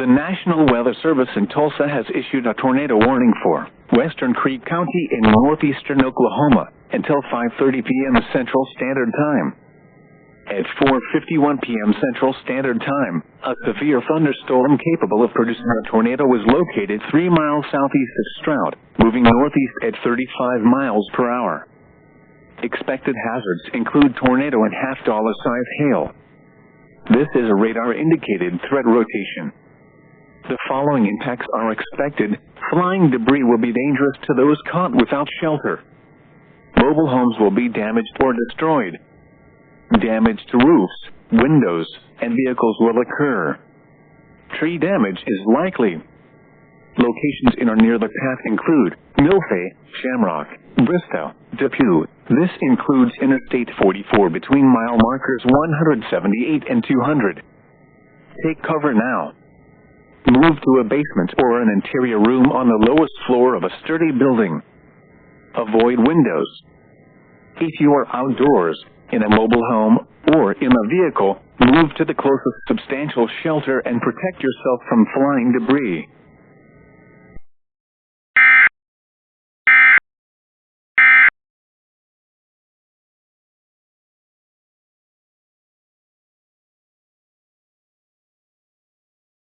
The National Weather Service in Tulsa has issued a tornado warning for Western Creek County in northeastern Oklahoma until 5:30 p.m. Central Standard Time. At 4:51 p.m. Central Standard Time, a severe thunderstorm capable of producing a tornado was located 3 miles southeast of Stroud, moving northeast at 35 miles per hour. Expected hazards include tornado and half-dollar-size hail. This is a radar-indicated threat rotation. The following impacts are expected. Flying debris will be dangerous to those caught without shelter. Mobile homes will be damaged or destroyed. Damage to roofs, windows, and vehicles will occur. Tree damage is likely. Locations in or near the path include Milfay, Shamrock, Bristow, Depew. This includes Interstate 44 between mile markers 178 and 200. Take cover now. Move to a basement or an interior room on the lowest floor of a sturdy building. Avoid windows. If you are outdoors, in a mobile home, or in a vehicle, move to the closest substantial shelter and protect yourself from flying debris.